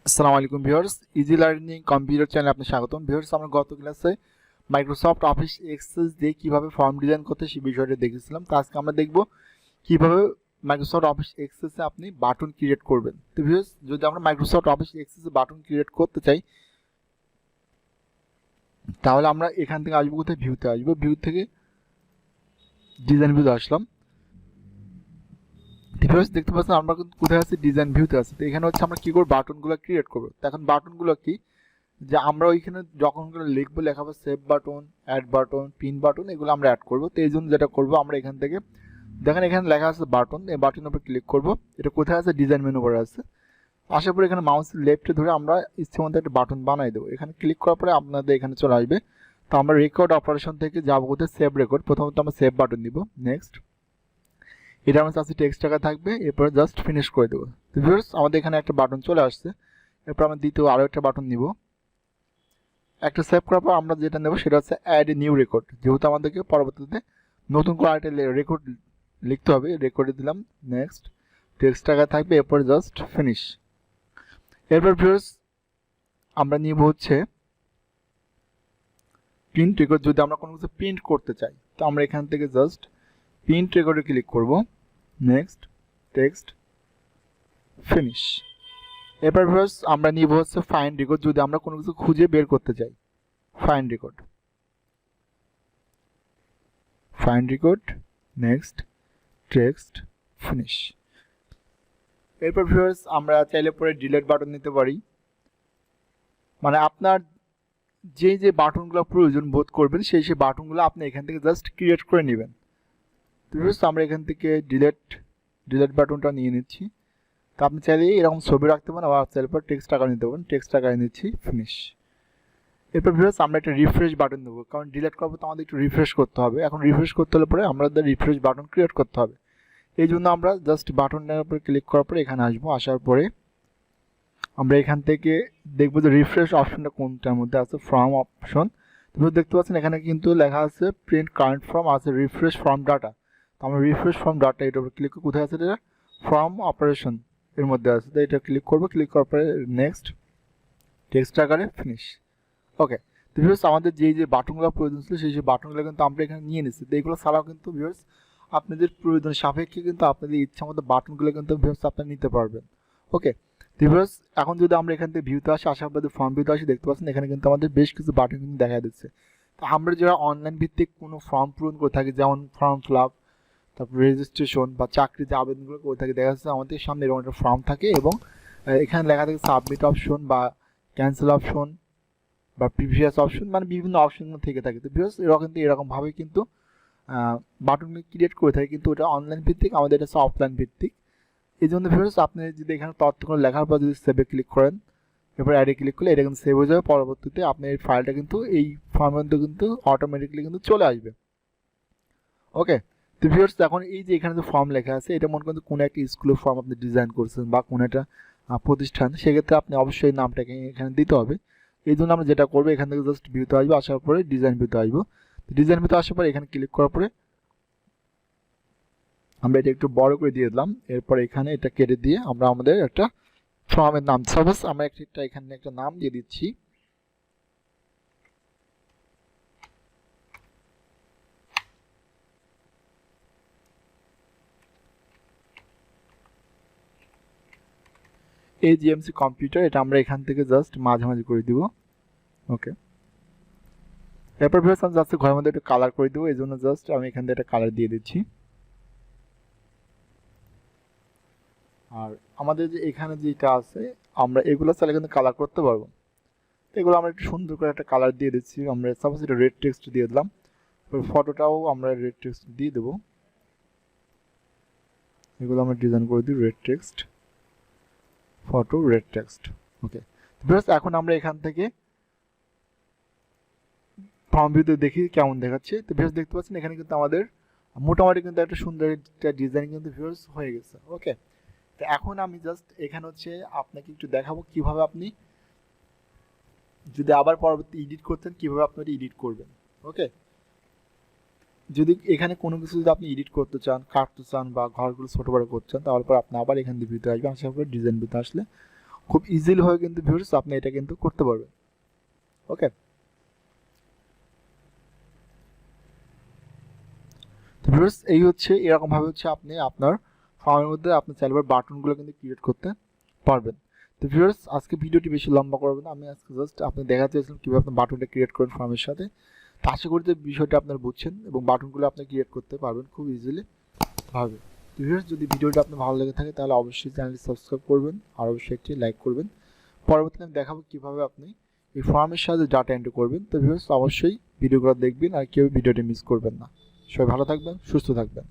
আসসালামু আলাইকুম viewers, easy learning computer চ্যানেলে আপনাকে স্বাগতম। ভিউয়ার্স, আমরা গত ক্লাসে মাইক্রোসফট অফিস এক্সেস দিয়ে কিভাবে ফর্ম ডিজাইন করতে সেই বিষয়টা দেখেছিলাম। তো আজকে আমরা দেখব কিভাবে মাইক্রোসফট অফিস এক্সেসে আপনি বাটন ক্রিয়েট করবেন। তো ভিউয়ার্স, যদি আমরা মাইক্রোসফট অফিস এক্সেসে বাটন ক্রিয়েট করতে চাই তাহলে আমরা এখান থেকে আসবো, কোথায় ভিউতে আসবো, ভিউ থেকে ডিজাইন ভিউতে আসলাম। ভিউয়ার্স, দেখতে পাচ্ছেন আমরা কিন্তু কোথায় আছি, ডিজাইন ভিউতে আছি। তো এখানে হচ্ছে আমরা কি করব, বাটনগুলো ক্রিয়েট করবো। তো এখন বাটনগুলো কি, যে আমরা ওইখানে যখন লিখবো, লেখাবো save button, add button, pin button, এগুলো আমরা অ্যাড করবো। তো এই জন্য যেটা করবো, আমরা এখান থেকে দেখেন এখানে লেখা আছে বাটন, এই বাটনের উপর ক্লিক করবো। এটা কোথায় আছে, ডিজাইন মেনু পরে আছে। আসার পরে এখানে মাউস লেফটে ধরে আমরা ইচ্ছে মতো একটা বাটন বানাই দেবো। এখানে ক্লিক করার পরে আপনাদের এখানে চলে আসবে। তো আমরা রেকর্ড অপারেশন থেকে যাবো কোথায়, সেভ রেকর্ড। প্রথমত আমরা সেভ বাটন দিব, নেক্সট। এটা আমার কাছে টেক্সট টাকা থাকবে, এরপরে জাস্ট ফিনিশ করে দেবো। তো ভিউয়ার্স, আমাদের এখানে একটা বাটন চলে আসছে। এরপর আমরা দ্বিতীয় আরও একটা বাটন নিব। একটা সেভ করার পর আমরা যেটা নেব সেটা হচ্ছে অ্যাড এ নিউ রেকর্ড। যেহেতু আমাদেরকে পরবর্তীতে নতুন করে আরেকটা রেকর্ড লিখতে হবে, রেকর্ডে দিলাম, নেক্সট। টেক্সট টাকা থাকবে, এরপর জাস্ট ফিনিশ। এরপর ভিউয়ার্স, আমরা নিব হচ্ছে প্রিন্ট রেকর্ড। যদি আমরা কোনো কিছু প্রিন্ট করতে চাই তো আমরা এখান থেকে জাস্ট প্রিন্ট রেকর্ডে ক্লিক করব, নেক্সট, টেক্সট, ফিনিশ। এরপর ভিউয়ার্স, আমরা নিব হচ্ছে ফাইন্ড রেকর্ড। যদি আমরা কোনো কিছু খুঁজে বের করতে চাই, find record, find record, next, text, finish. এরপর ভিউয়ার্স, আমরা চাইলে পরে ডিলিট বাটন নিতে পারি। মানে আপনার যে বাটনগুলো প্রয়োজন বোধ করবেন সেই বাটনগুলো আপনি এখান থেকে জাস্ট ক্রিয়েট করে নেবেন। তো ভিউয়ার্স, আমরা এখান থেকে ডিলিট বাটনটা নিয়ে নিচ্ছি। তো আপনি চাইলে এরকম ছবি রাখতে পারেন, আবার চাইলে পর টেক্সট আকার নিতে পারেন, টেক্সট আকার নিচ্ছি, ফিনিশ। এরপর ভিউয়ার্স, আমরা একটা রিফ্রেশ বাটন দেবো, কারণ ডিলিট করবো তো আমাদের একটু রিফ্রেশ করতে হবে। এখন রিফ্রেশ করতে হলে পরে আমাদের রিফ্রেশ বাটন ক্রিয়েট করতে হবে। এই জন্য আমরা জাস্ট বাটনটার উপরে ক্লিক করার পরে এখানে আসবো। আসার পরে আমরা এখান থেকে দেখবো যে রিফ্রেশ অপশনটা কোনটার মধ্যে আছে, ফর্ম অপশন। তুমি দেখতে পাচ্ছেন এখানে কিন্তু লেখা আছে প্রিন্ট কারেন্ট ফর্ম, আছে রিফ্রেশ ফর্ম ডাটা। তো আমরা রিফ্রেশ ফর্ম ডাটা এটার উপর ক্লিক করে, কোথায় আছে এটা, ফর্ম অপারেশন এর মধ্যে আছে। তো এটা ক্লিক করবো, ক্লিক করার পরে নেক্সট, টেক্সট আকারে, ফিনিশ। ওকে। তো ভিউয়ার্স, আমাদের যে বাটনগুলো প্রয়োজন ছিল সেই বাটনগুলো কিন্তু আমরা এখানে নিয়ে নিচ্ছি। তো এইগুলো ছাড়াও কিন্তু ভিউয়ার্স আপনাদের প্রয়োজন সাপেক্ষে কিন্তু আপনাদের ইচ্ছা মতো বাটনগুলো কিন্তু ভিউয়ার্স আপনারা নিতে পারবেন। ওকে। ভিউয়ার্স, এখন যদি আমরা এখান থেকে ভিউতে আসি, আসার পরে ফর্ম ভিউতে আসি, দেখতে পাচ্ছেন এখানে কিন্তু আমাদের বেশ কিছু বাটন কিন্তু দেখা দিচ্ছে। তো আমরা যারা অনলাইন ভিত্তিক কোনো ফর্ম পূরণ করে থাকি, যেমন ফর্ম ফিল আপ, তারপর রেজিস্ট্রেশন বা চাকরির যে আবেদনগুলো করে থাকি, দেখা যাচ্ছে আমাদের সামনে এরকম একটা ফর্ম থাকে এবং এখানে লেখা থাকে সাবমিট অপশন বা ক্যান্সেল অপশন বা প্রিভিয়াস অপশন, মানে বিভিন্ন অপশন থেকে থাকে। তো ভিউয়ার্স, এরা কিন্তু এরকমভাবে কিন্তু বাটনগুলো ক্রিয়েট করে থাকে, কিন্তু ওটা অনলাইন ভিত্তিক, আমাদের এটা অফলাইন ভিত্তিক। এই জন্য ভিউয়ার্স, আপনি যদি এখানে তথ্যগুলো লেখার পর যদি সেভে ক্লিক করেন, এরপর অ্যাডে ক্লিক করলে এটা কিন্তু সেভ হয়ে যাবে। পরবর্তীতে আপনার এই ফাইলটা কিন্তু এই ফর্মের মধ্যে কিন্তু অটোমেটিকলি কিন্তু চলে আসবে। ওকে। তো ভিউয়ার্স, এখন এই যে এখানে যে ফর্ম লেখা আছে, এটা মনে করেন কোনো একটা স্কুলের ফর্ম আপনি ডিজাইন করছেন বা কোনো একটা প্রতিষ্ঠান, সেক্ষেত্রে আপনি অবশ্যই নামটাকে এখানে দিতে হবে। এই জন্য আমরা যেটা করবো, এখান থেকে জাস্ট ভিউতে আসবো, আসার পরে ডিজাইন ভিউতে আসবো। ডিজাইন ভিউতে আসার পরে এখানে ক্লিক করার পরে আমরা এটা একটু বড় করে দিয়ে দিলাম। এরপর এখানে এটা কেটে দিয়ে আমরা আমাদের একটা ফর্মের নাম, সাপোজ আমরা একটা এখানে একটা নাম দিয়ে দিচ্ছি। AGMC কম্পিউটার, এটা আমরা এখান থেকে জাস্ট মাঝামাঝি করে দিব। ওকে। এরপর ভিউয়ার্স, আমি জাস্ট ঘরের মধ্যে একটু কালার করে দেবো, এই জন্য জাস্ট আমি এখান থেকে একটা কালার দিয়ে দিচ্ছি। আর আমাদের যে এখানে যেটা আছে, আমরা এগুলো চাইলে কিন্তু কালার করতে পারবো। এগুলো আমরা একটু সুন্দর করে একটা কালার দিয়ে দিচ্ছি। আমরা সাপোজ এটা রেড টেক্সট দিয়ে দিলাম, ফটোটাও আমরা রেড টেক্সট দিয়ে দেবো। এগুলো আমরা ডিজাইন করে দিই, red text, photo, red text. Okay. Viewers, এখন আমরা এখান থেকে ফর্ম ভিউতে দেখি কেমন দেখাচ্ছে। তো ভিউয়ার্স, দেখতে পাচ্ছেন এখানে কিন্তু আমাদের মোটামুটি কিন্তু একটা সুন্দর একটা ডিজাইন কিন্তু ভিউয়ার্স হয়ে গেছে। ওকে। তো এখন আমি জাস্ট এখানে হচ্ছে আপনাকে একটু দেখাবো কিভাবে আপনি যদি আবার পরবর্তী এডিট করতেন, কিভাবে আপনি এটা এডিট করবেন। ওকে। যদি এখানে কোনো কিছু যদি আপনি এডিট করতে চান, কাটতে চান বা ঘরগুলো ছোটো বড়ো করতে চান, তাহলে পর আপনি আবার এখান দিয়ে ভিতরে আসবেন। আসার পরে ডিজাইন ভিতরে আসলে খুব ইজিলি ভাবে কিন্তু ভিউয়ার্স আপনি এটা কিন্তু করতে পারবেন। ওকে, তো ভিউয়ার্স এই হচ্ছে এরকম ভাবে হচ্ছে আপনি আপনার ফর্মের মধ্যে আপনার চাইলে বাটনগুলো কিন্তু ক্রিয়েট করতে পারবেন। তো ভিউয়ার্স আজকে ভিডিওটি বেশি লম্বা করবে না, আমি আজকে জাস্ট আপনি দেখাতে চাইছিলাম কীভাবে আপনি বাটনটা ক্রিয়েট করেন ফর্মের সাথে। তো আশা করি যে বিষয়টা আপনারা বুঝছেন এবং বাটনগুলো আপনি ক্রিয়েট করতে পারবেন খুব ইজিলি ভাবে। তো ভিউয়ার্স যদি ভিডিওটা আপনার ভালো লেগে থাকে তাহলে অবশ্যই চ্যানেলটি সাবস্ক্রাইব করবেন আর অবশ্যই একটি লাইক করবেন। পরবর্তীতে আমি দেখাবো কীভাবে আপনি এই ফর্মের সাথে ডাটা এন্ট্রি করবেন। তো ভিউয়ার্স অবশ্যই ভিডিওগুলো দেখবেন আর কেউ ভিডিওটি মিস করবেন না। সবাই ভালো থাকবেন, সুস্থ থাকবেন।